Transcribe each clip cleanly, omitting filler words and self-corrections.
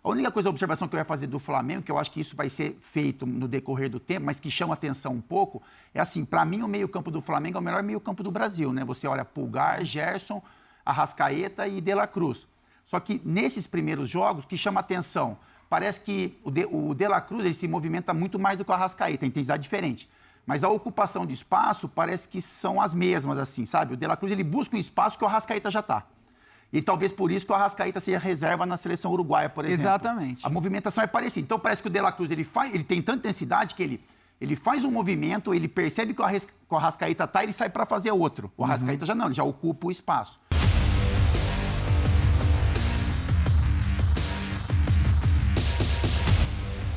A única observação que eu ia fazer do Flamengo, que eu acho que isso vai ser feito no decorrer do tempo, mas que chama atenção um pouco, é assim, para mim o meio-campo do Flamengo é o melhor meio-campo do Brasil, né? Você olha Pulgar, Gerson, Arrascaeta e De La Cruz. Só que nesses primeiros jogos, o que chama atenção, parece que o De La Cruz ele se movimenta muito mais do que o Arrascaeta, a intensidade diferente. Mas a ocupação de espaço parece que são as mesmas, assim, sabe? O De La Cruz ele busca um espaço que o Arrascaeta já está. E talvez por isso que o Arrascaeta seja reserva na seleção uruguaia, por exemplo. Exatamente. A movimentação é parecida. Então parece que o De La Cruz ele tem tanta intensidade que ele faz um movimento, ele percebe que o Arrascaeta está e ele sai para fazer outro. O Arrascaeta já não, ele já ocupa o espaço.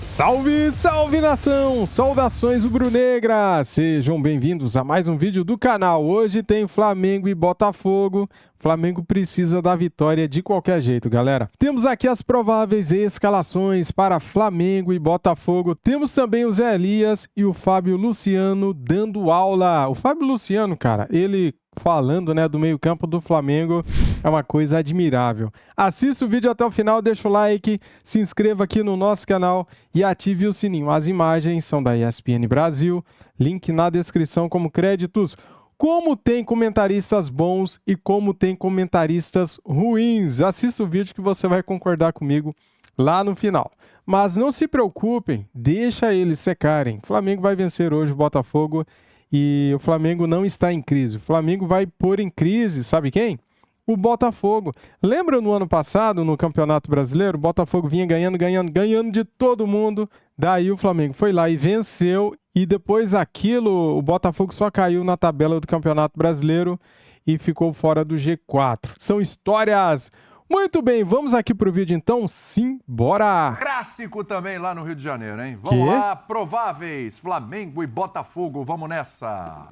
Salve, salve nação! Saudações rubro-negras! Sejam bem-vindos a mais um vídeo do canal. Hoje tem Flamengo e Botafogo. Flamengo precisa da vitória de qualquer jeito, galera. Temos aqui as prováveis escalações para Flamengo e Botafogo. Temos também o Zé Elias e o Fábio Luciano dando aula. O Fábio Luciano, cara, ele falando, né, do meio-campo do Flamengo é uma coisa admirável. Assista o vídeo até o final, deixa o like, se inscreva aqui no nosso canal e ative o sininho. As imagens são da ESPN Brasil, link na descrição como créditos. Como tem comentaristas bons e como tem comentaristas ruins. Assista o vídeo que você vai concordar comigo lá no final. Mas não se preocupem, deixa eles secarem. O Flamengo vai vencer hoje o Botafogo e o Flamengo não está em crise. O Flamengo vai pôr em crise, sabe quem? O Botafogo. Lembra no ano passado, no Campeonato Brasileiro, o Botafogo vinha ganhando de todo mundo. Daí o Flamengo foi lá e venceu. E depois daquilo, o Botafogo só caiu na tabela do Campeonato Brasileiro e ficou fora do G4. São histórias. Muito bem, vamos aqui pro vídeo então. Sim, bora! Clássico também lá no Rio de Janeiro, hein? Vamos lá, prováveis, Flamengo e Botafogo, vamos nessa!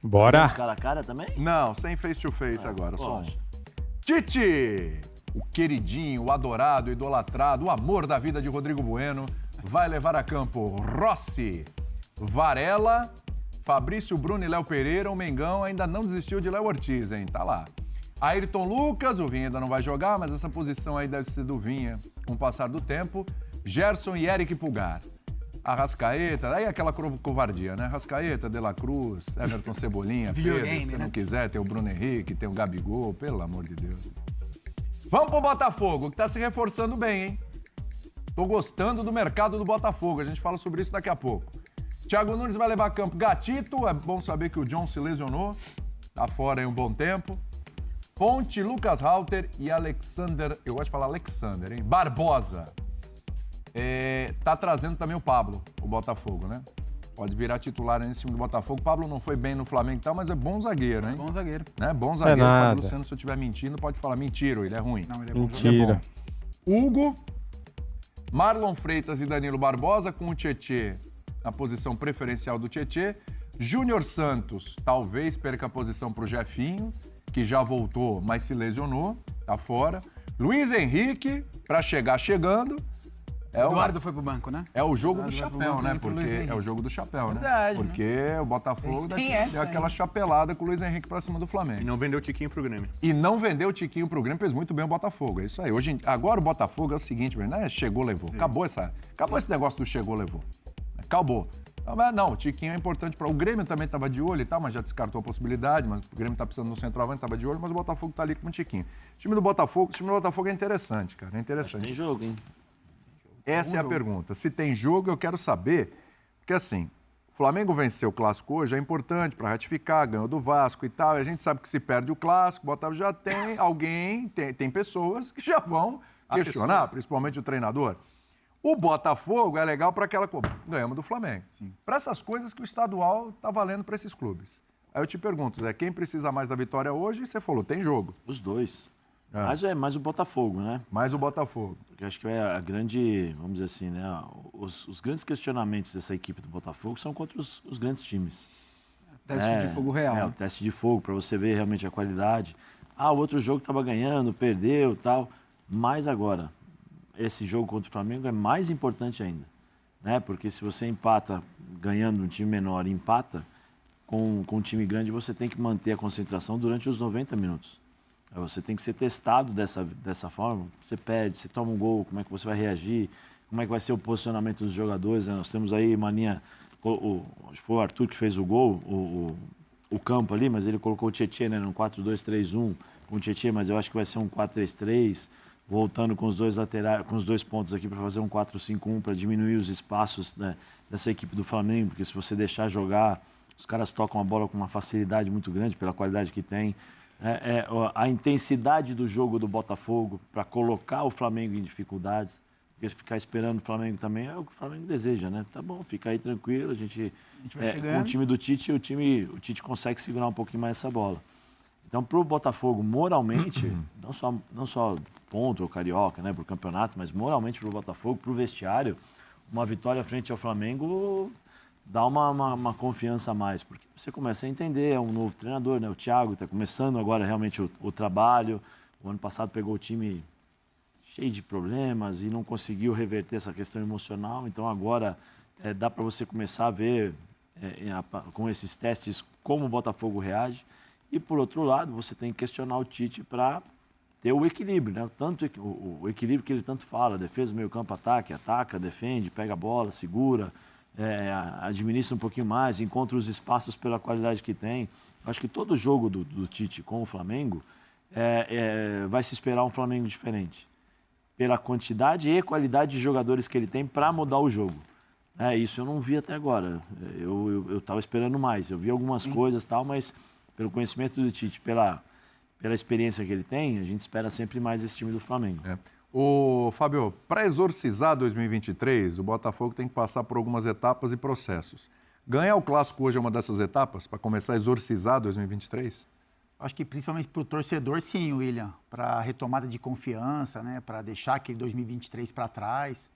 Bora! Cara a cara também? Não, sem face-to-face agora, só um. Tite! O queridinho, o adorado, o idolatrado, o amor da vida de Rodrigo Bueno, vai levar a campo Rossi, Varela, Fabrício Bruno e Léo Pereira. O Mengão ainda não desistiu de Léo Ortiz, hein? Tá lá. Ayrton Lucas, o Vinha ainda não vai jogar, mas essa posição aí deve ser do Vinha com o passar do tempo. Gerson e Eric Pulgar. Arrascaeta, aí aquela covardia, né? Arrascaeta, De La Cruz, Everton Cebolinha, Pedro, se não quiser, tem o Bruno Henrique, tem o Gabigol, pelo amor de Deus. Vamos pro Botafogo, que tá se reforçando bem, hein? Tô gostando do mercado do Botafogo, a gente fala sobre isso daqui a pouco. Thiago Nunes vai levar a campo Gatito, é bom saber que o John se lesionou, tá fora aí um bom tempo. Ponte, Lucas Halter e Alexander, eu gosto de falar Alexander, hein? Barbosa. Tá trazendo também o Pablo, o Botafogo, né? Pode virar titular aí em cima do Botafogo. O Pablo não foi bem no Flamengo e tal, mas é bom zagueiro, hein? Bom zagueiro. Né? Bom zagueiro. nada. O Luciano, se eu estiver mentindo, pode falar mentira, ele é ruim. Não, ele é bom. Mentira. Hugo, Marlon Freitas e Danilo Barbosa, com o Tietê na posição preferencial do Tietê. Júnior Santos talvez perca a posição pro Jefinho, que já voltou, mas se lesionou, tá fora. Luiz Henrique, para chegar chegando. Eduardo foi pro banco, né? É o jogo do Eduardo vai pro chapéu, banco, né? entra o Porque Luiz Henrique. é o jogo do chapéu, Verdade, né? Porque o Botafogo deu aquela chapelada com o Luiz Henrique pra cima do Flamengo. E não vendeu o Tiquinho pro Grêmio. E não vendeu o Tiquinho pro Grêmio, fez muito bem o Botafogo. É isso aí. Agora o Botafogo é o seguinte, né? Chegou, levou. Acabou esse negócio do chegou, levou. Acabou. Não, o Tiquinho é importante para o Grêmio também estava de olho e tal, mas já descartou a possibilidade, mas o Grêmio tá precisando no centroavante, estava de olho, mas o Botafogo tá ali com o Tiquinho. O time do Botafogo é interessante, cara, é interessante. Tem jogo, hein? Essa é a pergunta. Se tem jogo, eu quero saber, porque assim, o Flamengo venceu o Clássico hoje, é importante para ratificar, ganhou do Vasco e tal, e a gente sabe que se perde o Clássico, o Botafogo já tem alguém, tem pessoas que já vão questionar, principalmente o treinador. O Botafogo é legal para aquela coisa. Ganhamos do Flamengo. Para essas coisas que o estadual está valendo para esses clubes. Aí eu te pergunto, Zé, quem precisa mais da vitória hoje? E você falou, tem jogo. Os dois. Mas é mais o Botafogo, né? Mais o Botafogo. Porque acho que é a grande, vamos dizer assim, né? Os grandes questionamentos dessa equipe do Botafogo são contra os grandes times. Teste de fogo real. O teste de fogo, para você ver realmente a qualidade. O outro jogo estava ganhando, perdeu e tal. Mas agora, esse jogo contra o Flamengo é mais importante ainda, né? Porque se você empata ganhando um time menor e empata com um time grande, você tem que manter a concentração durante os 90 minutos. Você tem que ser testado dessa forma. Você perde, você toma um gol, como é que você vai reagir, como é que vai ser o posicionamento dos jogadores. Né? Nós temos aí uma linha, acho que foi o Arthur que fez o gol, o campo ali, mas ele colocou o Tietê, né, no 4-2-3-1 com o Tietê, mas eu acho que vai ser um 4-3-3, voltando com os dois laterais, com os dois pontos aqui para fazer um 4-5-1 para diminuir os espaços, né, dessa equipe do Flamengo, porque se você deixar jogar, os caras tocam a bola com uma facilidade muito grande pela qualidade que tem. A intensidade do jogo do Botafogo para colocar o Flamengo em dificuldades, porque ficar esperando o Flamengo também é o que o Flamengo deseja, né? Tá bom, fica aí tranquilo, a gente vai chegando. Com o time do Tite, o Tite consegue segurar um pouquinho mais essa bola. Então, para o Botafogo, moralmente, não só ponto ou carioca, né, para o campeonato, mas moralmente para o Botafogo, para o vestiário, uma vitória frente ao Flamengo dá uma confiança a mais, porque você começa a entender, é um novo treinador, né? O Thiago está começando agora realmente o trabalho. O ano passado pegou o time cheio de problemas e não conseguiu reverter essa questão emocional. Então agora dá para você começar a ver com esses testes como o Botafogo reage. E por outro lado, você tem que questionar o Tite para ter o equilíbrio, né? O equilíbrio que ele tanto fala, defesa, meio campo, ataque, ataca, defende, pega a bola, segura. Administra um pouquinho mais, encontra os espaços pela qualidade que tem. Acho que todo jogo do Tite com o Flamengo vai se esperar um Flamengo diferente, pela quantidade e qualidade de jogadores que ele tem para mudar o jogo. Isso eu não vi até agora. Eu estava esperando mais. Eu vi algumas coisas, tal, mas pelo conhecimento do Tite, pela experiência que ele tem, a gente espera sempre mais esse time do Flamengo. Ô, Fábio, para exorcizar 2023, o Botafogo tem que passar por algumas etapas e processos. Ganhar o Clássico hoje é uma dessas etapas para começar a exorcizar 2023? Acho que principalmente para o torcedor, sim, William, para a retomada de confiança, né, para deixar aquele 2023 para trás.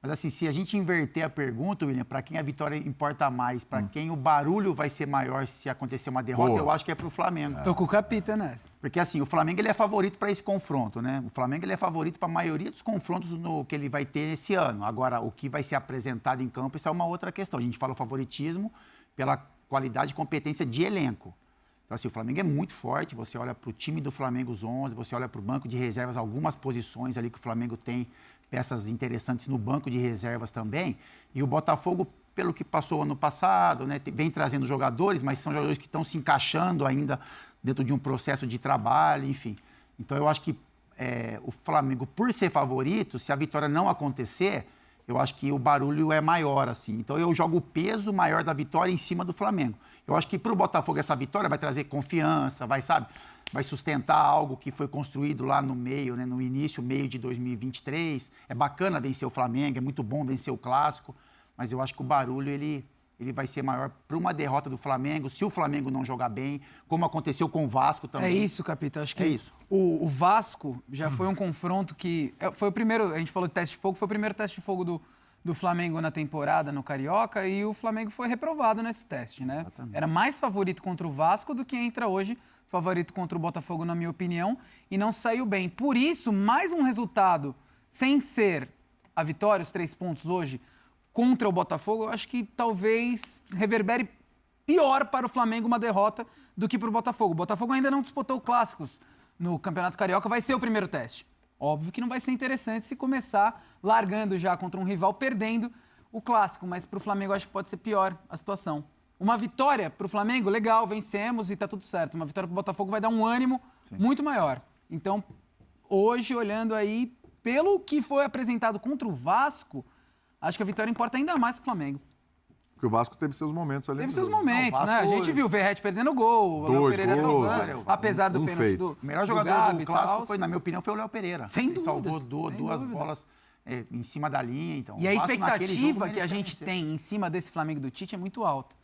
Mas assim, se a gente inverter a pergunta, William, para quem a vitória importa mais, para quem o barulho vai ser maior se acontecer uma derrota, eu acho que é para o Flamengo. Tô com o capita nessa. Porque assim, o Flamengo ele é favorito para esse confronto, né? O Flamengo ele é favorito para a maioria dos confrontos que ele vai ter esse ano. Agora, o que vai ser apresentado em campo, isso é uma outra questão. A gente fala o favoritismo pela qualidade e competência de elenco. Então assim, o Flamengo é muito forte, você olha para o time do Flamengo, os 11, você olha para o banco de reservas, algumas posições ali que o Flamengo tem, peças interessantes no banco de reservas também. E o Botafogo, pelo que passou ano passado, né, vem trazendo jogadores, mas são jogadores que estão se encaixando ainda dentro de um processo de trabalho, enfim. Então eu acho que o Flamengo, por ser favorito, se a vitória não acontecer, eu acho que o barulho é maior, assim. Então eu jogo o peso maior da vitória em cima do Flamengo. Eu acho que para o Botafogo essa vitória vai trazer confiança, vai sustentar algo que foi construído lá no meio, né, no início, meio de 2023. É bacana vencer o Flamengo, é muito bom vencer o Clássico, mas eu acho que o barulho ele vai ser maior para uma derrota do Flamengo, se o Flamengo não jogar bem, como aconteceu com o Vasco também. É isso, Capita. Acho que isso. O Vasco já foi um confronto que... Foi o primeiro, a gente falou de teste de fogo, foi o primeiro teste de fogo do Flamengo na temporada, no Carioca, e o Flamengo foi reprovado nesse teste, né? Exatamente. Era mais favorito contra o Vasco do que entra hoje, favorito contra o Botafogo, na minha opinião, e não saiu bem. Por isso, mais um resultado, sem ser a vitória, os 3 pontos hoje, contra o Botafogo, eu acho que talvez reverbere pior para o Flamengo uma derrota do que para o Botafogo. O Botafogo ainda não disputou clássicos no Campeonato Carioca, vai ser o primeiro teste. Óbvio que não vai ser interessante se começar largando já contra um rival, perdendo o clássico, mas para o Flamengo acho que pode ser pior a situação. Uma vitória para o Flamengo, legal, vencemos e está tudo certo. Uma vitória para o Botafogo vai dar um ânimo muito maior. Então, hoje, olhando aí, pelo que foi apresentado contra o Vasco, acho que a vitória importa ainda mais para o Flamengo. Porque o Vasco teve seus momentos ali. Teve seus momentos, né? A gente viu o Verratti perdendo o gol, o Léo Pereira salvando, apesar do pênalti do o melhor jogador do Clássico foi, na minha opinião, foi o Léo Pereira. Sem dúvidas. Ele salvou duas bolas em cima da linha. Então, e a expectativa que a gente tem em cima desse Flamengo do Tite é muito alta.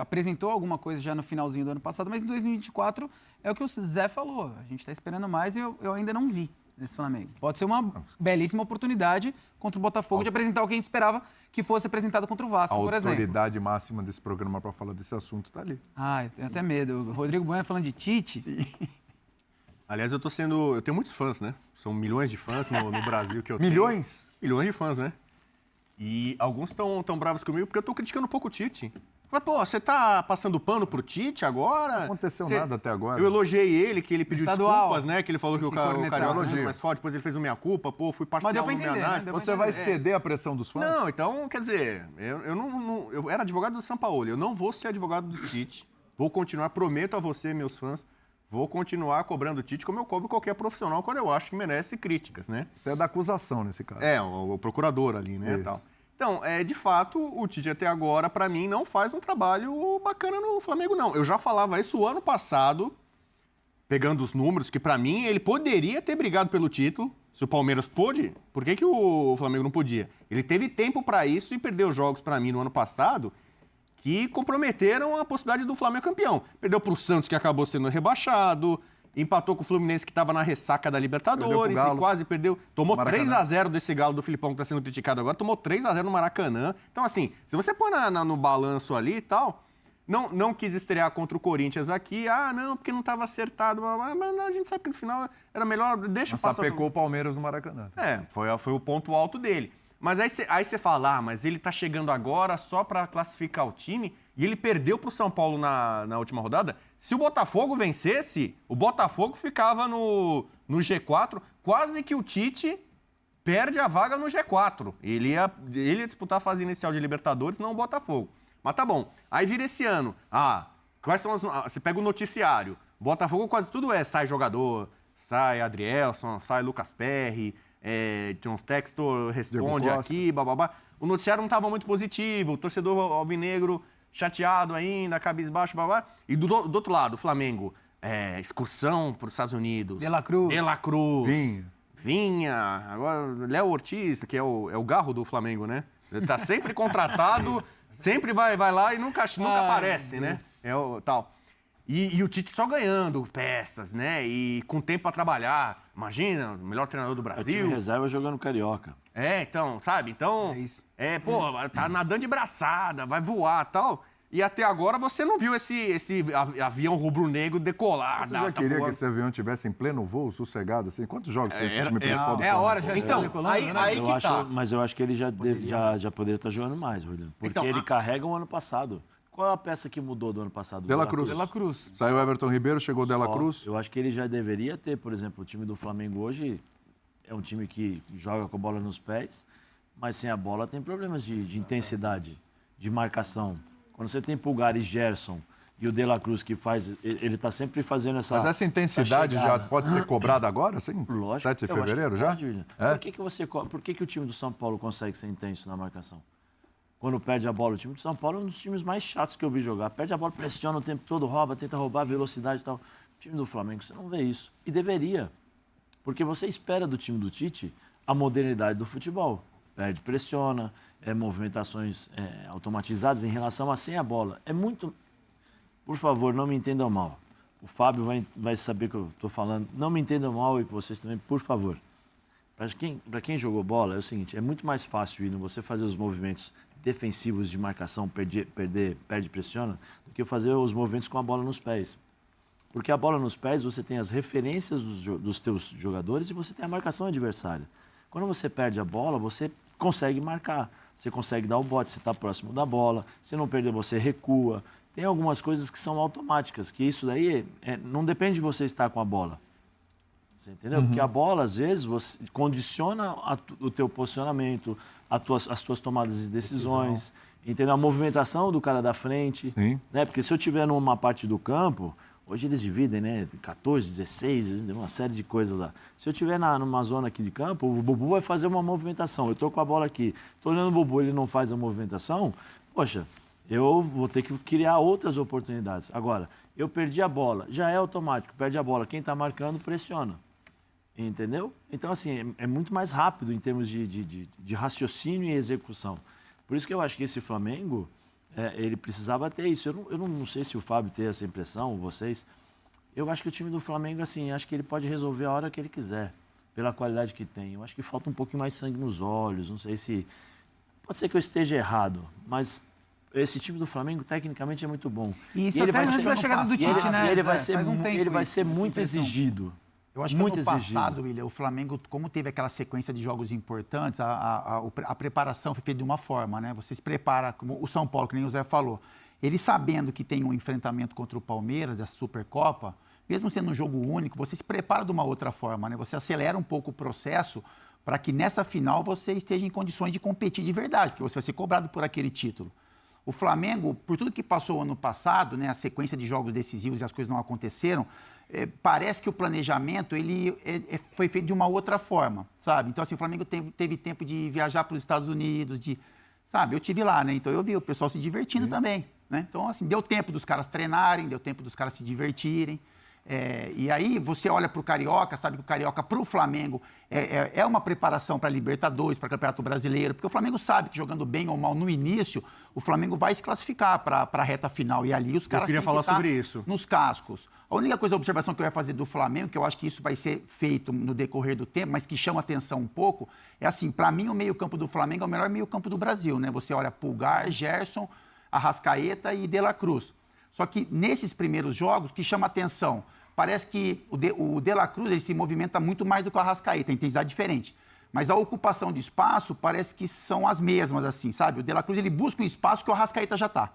Apresentou alguma coisa já no finalzinho do ano passado, mas em 2024 é o que o Zé falou. A gente está esperando mais e eu ainda não vi nesse Flamengo. Pode ser uma belíssima oportunidade contra o Botafogo de apresentar o que a gente esperava que fosse apresentado contra o Vasco, por exemplo. A autoridade máxima desse programa para falar desse assunto está ali. Eu tenho até medo. O Rodrigo Bueno falando de Tite. Sim. Aliás, eu tenho muitos fãs, né? São milhões de fãs no Brasil que eu tenho. Milhões? Milhões de fãs, né? E alguns estão bravos comigo porque eu estou criticando um pouco o Tite. Mas, pô, você tá passando pano pro Tite agora? Não aconteceu Você- nada até agora. Eu elogiei ele, que ele pediu Estadual. desculpas, né? Que ele falou que o cornetar, Carioca né? elogio mais forte, depois ele fez uma meia-culpa, pô, fui parcial Mas deu pra no entender, né? homenagem. Deu pra Você vai entender. ceder à pressão dos fãs? Não, então, quer dizer, eu era advogado do Sampaoli, eu não vou ser advogado do Tite. Vou continuar, prometo a você, meus fãs, vou continuar cobrando o Tite como eu cobro qualquer profissional quando eu acho que merece críticas, né? Você é da acusação nesse caso. É, o procurador ali, né, Isso. tal. Então, de fato, o Tite até agora, pra mim, não faz um trabalho bacana no Flamengo, não. Eu já falava isso o ano passado, pegando os números, que pra mim ele poderia ter brigado pelo título. Se o Palmeiras pôde, por que o Flamengo não podia? Ele teve tempo pra isso e perdeu jogos pra mim no ano passado que comprometeram a possibilidade do Flamengo campeão. Perdeu pro Santos, que acabou sendo rebaixado, empatou com o Fluminense, que estava na ressaca da Perdeu Libertadores, pro Galo. e quase perdeu. Tomou Maracanã. 3-0 desse Galo do Filipão, que está sendo criticado agora, tomou 3-0 no Maracanã. Então, assim, se você põe no balanço ali e tal, não quis estrear contra o Corinthians aqui, não, porque não estava acertado, mas a gente sabe que no final era melhor, deixa Mas passar. sapecou o Palmeiras no Maracanã. Foi o ponto alto dele. Mas aí você fala, mas ele tá chegando agora só para classificar o time e ele perdeu pro São Paulo na última rodada. Se o Botafogo vencesse, o Botafogo ficava no G4, quase que o Tite perde a vaga no G4. Ele ia disputar a fase inicial de Libertadores, não o Botafogo. Mas tá bom. Aí vira esse ano. Quais são você pega o noticiário. Botafogo quase tudo sai jogador, sai Adrielson, sai Lucas Perry, John Textor responde Diego Costa. aqui, bababá. O noticiário não estava muito positivo, o torcedor alvinegro chateado ainda, cabisbaixo, babá. E do outro lado, o Flamengo, excursão para os Estados Unidos. De La Cruz. Vinha. Agora, Léo Ortiz, que é o garro do Flamengo, né? Ele tá sempre contratado, sempre vai lá e nunca aparece, né? Tal. E o Tite só ganhando peças, né? E com tempo para trabalhar. Imagina, o melhor treinador do É o Brasil. time reserva jogando Carioca. Então, sabe? Então, É isso. tá nadando de braçada, vai voar e tal. E até agora você não viu esse avião rubro-negro decolar. Você já queria que esse avião tivesse em pleno voo, sossegado, assim? Quantos jogos fez esse time principal do É a Flamengo? hora, já está Então, decolando, aí né? que tá. Mas eu acho que ele já poderia estar jogando mais, Rodrigo. Porque Então, ele carrega o ano passado. Qual é a peça que mudou do ano passado? De La Cruz. De La Cruz. Saiu Everton Ribeiro, chegou De La Ó, Cruz. Eu acho que ele já deveria ter, por exemplo, o time do Flamengo hoje é um time que joga com a bola nos pés, mas sem a bola tem problemas de intensidade, de marcação. Quando você tem Pulgar e Gerson e o De La Cruz que faz, ele está sempre fazendo essa. Mas essa intensidade já chegada. pode ser cobrada agora, assim? Lógico. 7 de eu acho que fevereiro já? pode, William. É? Por que o time do São Paulo consegue ser intenso na marcação? Quando perde a bola, o time do São Paulo é um dos times mais chatos que eu vi jogar. Perde a bola, pressiona o tempo todo, rouba, tenta roubar, velocidade e tal. O time do Flamengo, você não vê isso. E deveria. Porque você espera do time do Tite a modernidade do futebol. Perde, pressiona, movimentações automatizadas em relação a sem a bola. É muito... Por favor, não me entendam mal. O Fábio vai saber o que eu estou falando. Não me entendam mal e vocês também, por favor. Para quem jogou bola, é o seguinte, é muito mais fácil, William, você fazer os movimentos defensivos de marcação, perde, pressiona, do que fazer os movimentos com a bola nos pés. Porque a bola nos pés, você tem as referências dos teus jogadores e você tem a marcação adversária. Quando você perde a bola, você consegue marcar, você consegue dar o bote, você está próximo da bola, se não perder, você recua. Tem algumas coisas que são automáticas, que isso daí não depende de você estar com a bola. Você entendeu? Porque a bola, às vezes, você condiciona o teu posicionamento, as tuas tomadas de decisões, entendeu? A movimentação do cara da frente. Sim. Né? Porque se eu estiver numa parte do campo, hoje eles dividem, né? 14, 16, uma série de coisas lá. Se eu estiver numa zona aqui de campo, o Bubu vai fazer uma movimentação. Eu estou com a bola aqui, estou olhando o Bubu, ele não faz a movimentação, poxa, eu vou ter que criar outras oportunidades. Agora, eu perdi a bola, já é automático, perde a bola, quem está marcando pressiona. Entendeu? Então, assim, é muito mais rápido em termos de raciocínio e execução. Por isso que eu acho que esse Flamengo, ele precisava ter isso. Eu não sei se o Fábio tem essa impressão, vocês. Eu acho que o time do Flamengo, assim, acho que ele pode resolver a hora que ele quiser, pela qualidade que tem. Eu acho que falta um pouquinho mais sangue nos olhos, não sei se... Pode ser que eu esteja errado, mas esse time do Flamengo, tecnicamente, é muito bom. E isso E ele até vai antes ser- da chegada do E Tite, né? ele vai Zé? ser, Faz um tempo ele vai isso, ser essa muito impressão. exigido. Eu acho que Muito ano exigido. passado, William, o Flamengo, como teve aquela sequência de jogos importantes, a preparação foi feita de uma forma, né? Você se prepara, como o São Paulo, que nem o Zé falou. ele sabendo que tem um enfrentamento contra o Palmeiras, essa Supercopa, mesmo sendo um jogo único, você se prepara de uma outra forma, né? Você acelera um pouco o processo para que nessa final você esteja em condições de competir de verdade, porque você vai ser cobrado por aquele título. O Flamengo, por tudo que passou o ano passado, né, a sequência de jogos decisivos e as coisas não aconteceram, parece que o planejamento foi feito de uma outra forma, sabe? Então, assim, o Flamengo teve tempo de viajar para os Estados Unidos, sabe? Eu tive lá, né? Então, eu vi o pessoal se divertindo também, né? Então, assim, deu tempo dos caras treinarem, deu tempo dos caras se divertirem. E aí você olha para o Carioca, sabe que o Carioca para o Flamengo é uma preparação para Libertadores, para Campeonato Brasileiro, porque o Flamengo sabe que jogando bem ou mal no início, o Flamengo vai se classificar para a reta final e ali os caras têm que falar estar sobre isso. nos cascos. A única observação que eu ia fazer do Flamengo, que eu acho que isso vai ser feito no decorrer do tempo, mas que chama atenção um pouco, é assim, para mim o meio-campo do Flamengo é o melhor meio-campo do Brasil, né? Você olha Pulgar, Gerson, Arrascaeta e De La Cruz. Só que nesses primeiros jogos, que chama atenção, parece que o De La Cruz ele se movimenta muito mais do que o Arrascaeta, a intensidade é diferente. Mas a ocupação de espaço parece que são as mesmas, assim, sabe? O De La Cruz ele busca um espaço que o Arrascaeta já está.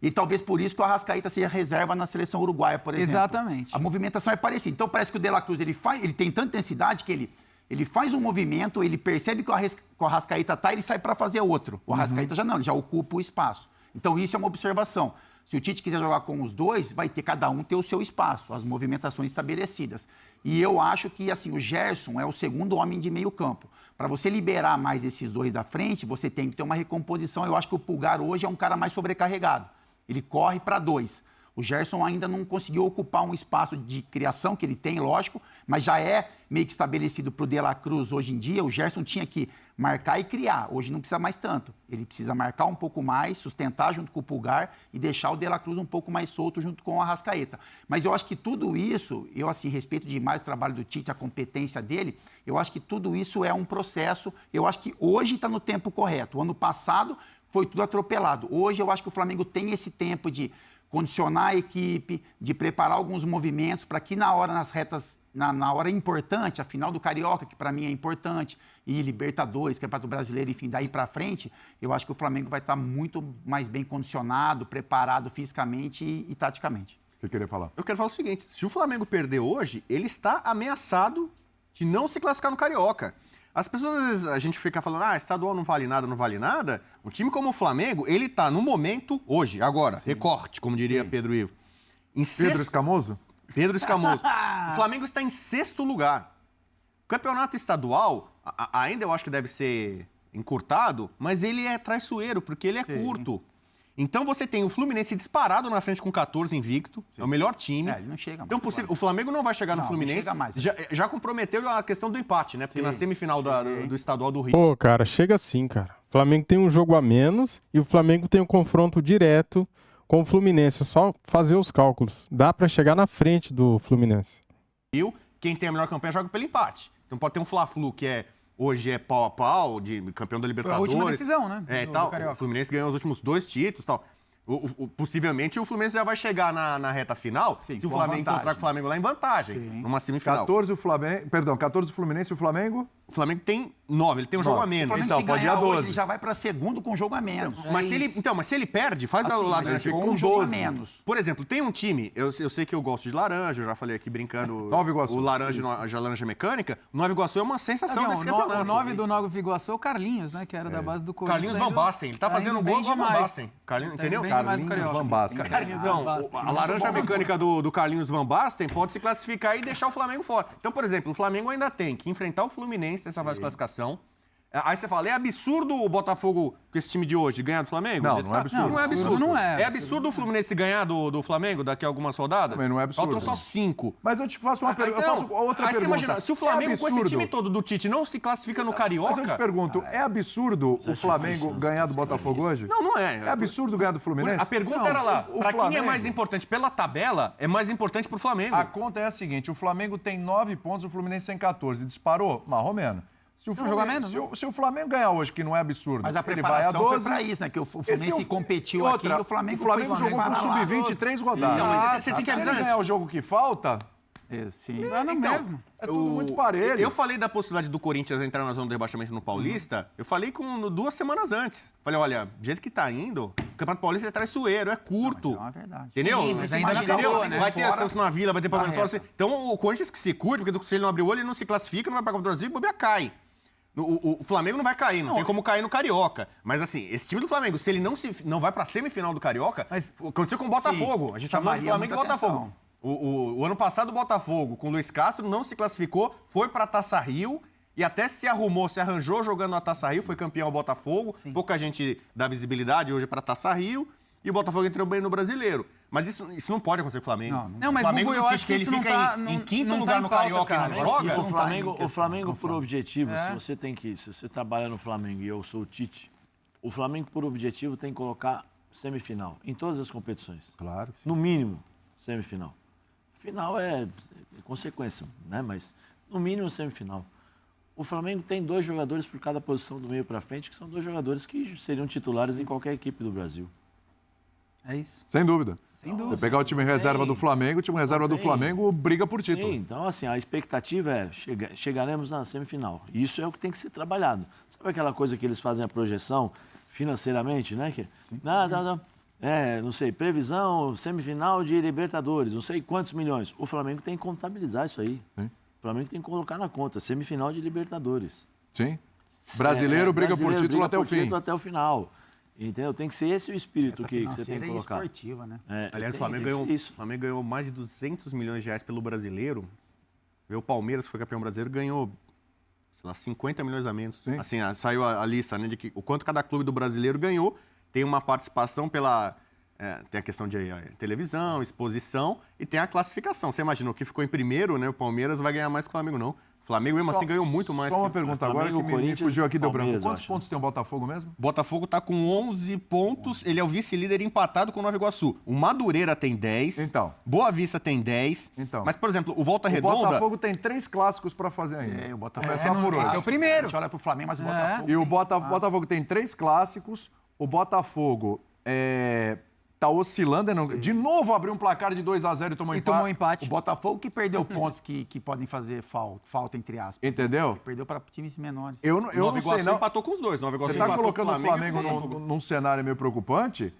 E talvez por isso que o Arrascaeta seja reserva na seleção uruguaia, por exemplo. Exatamente. A movimentação é parecida. Então parece que o De La Cruz ele tem tanta intensidade que ele faz um movimento, ele percebe que o Arrascaeta está e ele sai para fazer outro. O Arrascaeta já não, ele já ocupa o espaço. Então isso é uma observação. Se o Tite quiser jogar com os dois, vai ter cada um ter o seu espaço, as movimentações estabelecidas. E eu acho que assim o Gerson é o segundo homem de meio campo. Para você liberar mais esses dois da frente, você tem que ter uma recomposição. Eu acho que o Pulgar hoje é um cara mais sobrecarregado. Ele corre para dois. O Gerson ainda não conseguiu ocupar um espaço de criação que ele tem, lógico, mas já é meio que estabelecido para o De La Cruz hoje em dia. O Gerson tinha que marcar e criar. Hoje não precisa mais tanto. Ele precisa marcar um pouco mais, sustentar junto com o Pulgar e deixar o De La Cruz um pouco mais solto junto com o Arrascaeta. Mas eu acho que tudo isso, eu assim, respeito demais o trabalho do Tite, a competência dele, eu acho que tudo isso é um processo. Eu acho que hoje está no tempo correto. O ano passado foi tudo atropelado. Hoje eu acho que o Flamengo tem esse tempo de condicionar a equipe, de preparar alguns movimentos para que na hora, nas retas, na hora importante, a final do Carioca, que para mim é importante, e Libertadores, Campeonato Brasileiro, enfim, daí para frente, eu acho que o Flamengo vai estar muito mais bem condicionado, preparado fisicamente e taticamente. Você queria falar? Eu quero falar o seguinte, se o Flamengo perder hoje, ele está ameaçado de não se classificar no Carioca. As pessoas, às vezes, a gente fica falando, estadual não vale nada, não vale nada. Um time como o Flamengo, ele tá no momento, hoje, agora, recorte, como diria Pedro Ivo. Pedro Escamoso? Pedro Escamoso. O Flamengo está em 6º lugar. O campeonato estadual, ainda eu acho que deve ser encurtado, mas ele é traiçoeiro, porque ele é curto. Então você tem o Fluminense disparado na frente com 14 invicto, é o melhor time. Ele não chega mais. Então o Flamengo não vai chegar no Fluminense. Não chega mais. Já comprometeu a questão do empate, né? Porque na semifinal do estadual do Rio. Pô, cara, chega assim, cara. O Flamengo tem um jogo a menos e o Flamengo tem um confronto direto com o Fluminense. É só fazer os cálculos. Dá pra chegar na frente do Fluminense. Quem tem a melhor campanha joga pelo empate. Então pode ter um Fla-Flu que hoje é pau a pau, de campeão da Libertadores. Foi a última decisão, né? Tal. O Fluminense ganhou os últimos 2 títulos e tal. Possivelmente o Fluminense já vai chegar na reta final se o Flamengo encontrar com o Flamengo lá em vantagem, numa semifinal. 14 o Flamengo, 14 o Fluminense e o Flamengo? O Flamengo tem 9, ele tem um jogo a menos. Então, se pode ir a 12. Hoje, ele já vai para segundo com jogo a menos. Mas se ele perde, faz ao lado dele. Com um jogo a menos. Por exemplo, tem um time, eu sei que eu gosto de laranja, eu já falei aqui brincando. Nova Iguaçu. O laranja mecânica. O Nova Iguaçu é uma sensação nesse campeonato. O 9 do Nova Iguaçu é o Carlinhos, né? Que era da base do Corinthians. Carlinhos Van Basten. Ele tá fazendo gol igual o Van Basten. Entendeu? Carlinhos Van Basten. A laranja mecânica do Carlinhos Van Basten pode se classificar e deixar o Flamengo fora. Então, por exemplo, o Flamengo ainda tem que enfrentar o Fluminense nessa fase de classificação. Aí você fala, é absurdo o Botafogo, com esse time de hoje, ganhar do Flamengo? Não, não é absurdo. Não é absurdo. Não é. É absurdo o Fluminense ganhar do Flamengo daqui a algumas rodadas? Também não é absurdo. Faltam só 5. Mas eu te faço uma pergunta. Eu faço outra aí pergunta. Você imagina, se o Flamengo, com esse absurdo. time todo do Tite, não se classifica no Carioca... Mas eu te pergunto, é absurdo o Flamengo ganhar do Botafogo hoje? Não, não é. É absurdo ganhar do Fluminense? A pergunta era lá, o pra quem é Flamengo- mais importante pela tabela, é mais importante pro Flamengo. A conta é a seguinte, o Flamengo tem 9 pontos, o Fluminense tem 14. Disparou? Marromeno. Se o, jogo a menos, se o Flamengo ganhar hoje, que não é absurdo, Mas a ele vai a preparação foi 12. para isso, né? Que o Fluminense competiu aqui e o Flamengo jogou com preparar o lá. Sub-20 3 rodadas. Não, mas você tem que Se avisar ele antes. ganhar o jogo que falta, Sim. Dá no mesmo. é tudo muito parelho. Eu falei da possibilidade do Corinthians entrar na zona do rebaixamento no Paulista, eu falei 2 semanas antes. Falei, olha, do jeito que tá indo, Campeonato Paulista é traiçoeiro, é curto. Não, mas é uma verdade. Entendeu? Sim, mas ainda não Entendeu? acabou, né? Vai ter Fora Santos na Vila, vai ter Palmeiras da fora. Então o Corinthians que se curte, porque se ele não abrir o olho, ele não se classifica, não vai pra Copa do Brasil e bobear cai. O Flamengo não vai cair, não tem como cair no Carioca. Mas assim, esse time do Flamengo, se ele não vai pra semifinal do Carioca, aconteceu com o Botafogo. Sim, A gente tá falando do chamaria Flamengo e muita Botafogo. atenção. O ano passado o Botafogo, com o Luiz Castro, não se classificou, foi pra Taça Rio e até se arranjou jogando na Taça Rio, foi campeão o Botafogo. Pouca gente dá visibilidade hoje pra Taça Rio e o Botafogo entrou bem no Brasileiro. Mas isso não pode acontecer com o Flamengo. Não, mas o Flamengo, Gugu, eu acho que ele isso não fica tá- em não- quinto não tá lugar em no pauta, Carioca cara. e Eu não acho que joga. isso O não tá Flamengo, questão o Flamengo no por Flamengo. objetivo, se você trabalha no Flamengo e eu sou o Tite, o Flamengo por objetivo tem que colocar semifinal em todas as competições. Claro que sim. No mínimo, semifinal. Final é consequência, né? Mas no mínimo semifinal. O Flamengo tem 2 jogadores por cada posição do meio para frente, que são 2 jogadores que seriam titulares em qualquer equipe do Brasil. É isso. Sem dúvida. Sem dúvida. Você pegar o time reserva do Flamengo, o time reserva do tem. Flamengo briga por título. Sim, então assim, a expectativa é chegaremos na semifinal. Isso é o que tem que ser trabalhado. Sabe aquela coisa que eles fazem a projeção financeiramente, né? Que, não sei, previsão, semifinal de Libertadores, não sei quantos milhões. O Flamengo tem que contabilizar isso aí. Sim. O Flamengo tem que colocar na conta, semifinal de Libertadores. Sim. Brasileiro briga por título briga até o por fim. título até o final. Entendeu? Tem que ser esse o espírito que você tem Financeira que e colocar. esportiva, né? Aliás, o tem Flamengo que ser ganhou, isso. o Flamengo ganhou mais de 200 milhões de reais pelo Brasileiro. O Palmeiras, que foi campeão brasileiro, ganhou, sei lá, 50 milhões a menos. Sim. Assim, saiu a lista, né, de que o quanto cada clube do Brasileiro ganhou. Tem uma participação pela... tem a questão de televisão, exposição e tem a classificação. Você imaginou que ficou em primeiro, né? O Palmeiras vai ganhar mais que o Flamengo, não. O Flamengo, mesmo assim, ganhou muito mais. Só uma que... pergunta agora que Flamengo, me Corinthians, fugiu aqui, deu branco. Palmeiras, Quantos eu acho. pontos tem o Botafogo mesmo? Botafogo tá com 11 pontos, ele é o vice-líder empatado com o Nova Iguaçu. O Madureira tem 10, Então. Boa Vista tem 10, Então. mas, por exemplo, o Volta O Redonda... Botafogo tem 3 clássicos para fazer ainda. O Botafogo Começar por hoje. Esse é o primeiro. A gente olha pro Flamengo, mas o Botafogo... E o tem- Botafogo tem 3 clássicos. O Botafogo tá oscilando. De novo abriu um placar de 2-0 e tomou E empate. tomou empate. O Botafogo que perdeu pontos que podem fazer falta, entre aspas. Entendeu? Perdeu para times menores. Eu Nova não sei, Iguaçu não. empatou com os dois. Nova Iguaçu Você está empatou com colocando o Flamengo e Botafogo. num cenário meio preocupante.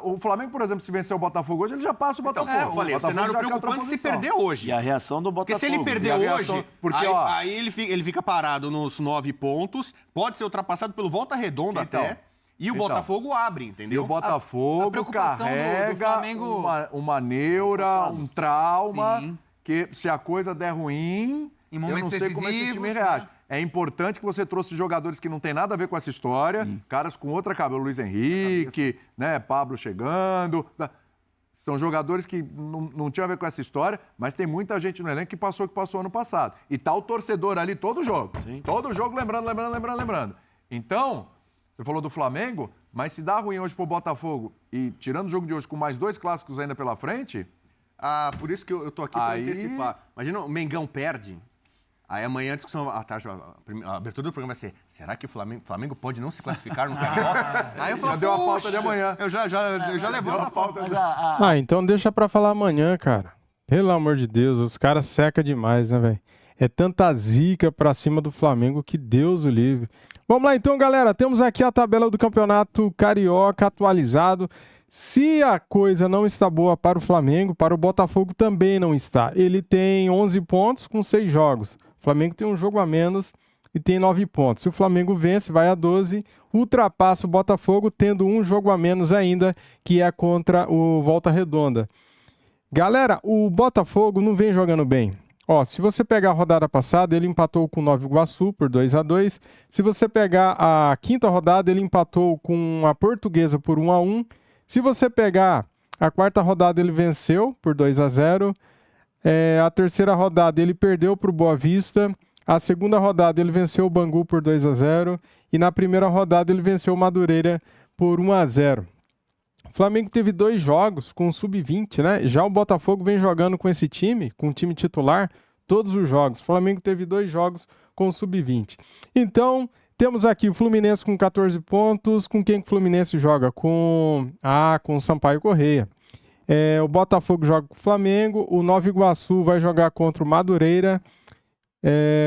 O Flamengo, por exemplo, se vencer o Botafogo hoje, ele já passa o Botafogo. Eu falei, o Botafogo cenário já quer outra preocupante se posição. perder hoje. E a reação do Botafogo. Porque se ele perder E a hoje, reação- porque, aí, ó, aí ele fica parado nos 9 pontos, pode ser ultrapassado pelo Volta Redonda Então, até, e o então. Botafogo abre, E entendeu? o Botafogo a preocupação do carrega Flamengo- uma neura, um trauma, Sim. que se a coisa der ruim, Em eu não momentos sei como esse time decisivos, reage. né? É importante que você trouxe jogadores que não tem nada a ver com essa história, caras com outra cabeça, Luiz Henrique, né, Pablo chegando. São jogadores que não tinham a ver com essa história, mas tem muita gente no elenco que passou ano passado. E tá o torcedor ali todo jogo. Sim. Todo jogo lembrando. Então, você falou do Flamengo, mas se dá ruim hoje pro Botafogo e tirando o jogo de hoje com mais 2 clássicos ainda pela frente, Por isso que eu tô aqui para Aí- antecipar. Imagina, o Mengão perde, aí amanhã a discussão, a abertura do programa vai ser, será que o Flamengo pode não se classificar no Carioca? Aí eu falo, Já deu a pauta "Poxa, de amanhã." Eu já levanto a pauta. Mas Então deixa pra falar amanhã, cara. Pelo amor de Deus, os caras secam demais, né, velho? É tanta zica pra cima do Flamengo que Deus o livre. Vamos lá então, galera. Temos aqui a tabela do Campeonato Carioca atualizado. Se a coisa não está boa para o Flamengo, para o Botafogo também não está. Ele tem 11 pontos com 6 jogos. O Flamengo tem um jogo a menos e tem 9 pontos. Se o Flamengo vence, vai a 12, ultrapassa o Botafogo, tendo um jogo a menos ainda, que é contra o Volta Redonda. Galera, o Botafogo não vem jogando bem. Ó, se você pegar a rodada passada, ele empatou com o Nova Iguaçu por 2-2. Se você pegar a quinta rodada, ele empatou com a Portuguesa por 1-1. Se você pegar a quarta rodada, ele venceu por 2-0. A terceira rodada, ele perdeu para o Boa Vista. A segunda rodada, ele venceu o Bangu por 2-0. E na primeira rodada, ele venceu o Madureira por 1-0. O Flamengo teve 2 jogos com o sub-20, né? Já o Botafogo vem jogando com esse time, com o time titular, todos os jogos. O Flamengo teve 2 jogos com o sub-20. Então, temos aqui o Fluminense com 14 pontos. Com quem que o Fluminense joga? Com o Sampaio Corrêa. O Botafogo joga com o Flamengo. O Nova Iguaçu vai jogar contra o Madureira.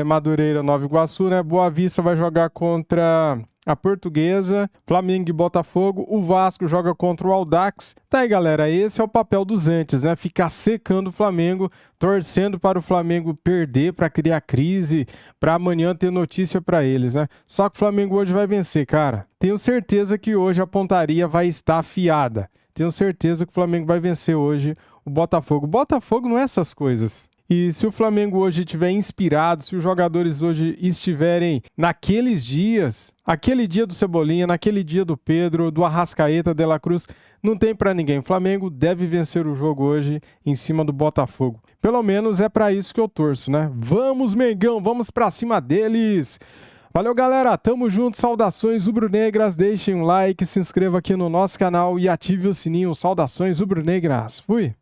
Madureira, Nova Iguaçu, né? Boa Vista vai jogar contra a Portuguesa, Flamengo e Botafogo, o Vasco joga contra o Audax. Tá aí, galera, esse é o papel dos antes, né? Ficar secando o Flamengo, torcendo para o Flamengo perder, para criar crise, para amanhã ter notícia para eles, né? Só que o Flamengo hoje vai vencer, cara. Tenho certeza que hoje a pontaria vai estar afiada. Tenho certeza que o Flamengo vai vencer hoje o Botafogo. O Botafogo não é essas coisas. E se o Flamengo hoje estiver inspirado, se os jogadores hoje estiverem naqueles dias, aquele dia do Cebolinha, naquele dia do Pedro, do Arrascaeta, de la Cruz, não tem pra ninguém. O Flamengo deve vencer o jogo hoje em cima do Botafogo. Pelo menos é pra isso que eu torço, né? Vamos, Mengão, vamos pra cima deles! Valeu, galera, tamo junto, saudações rubro-negras, deixem um like, se inscreva aqui no nosso canal e ative o sininho. Saudações rubro-negras, fui!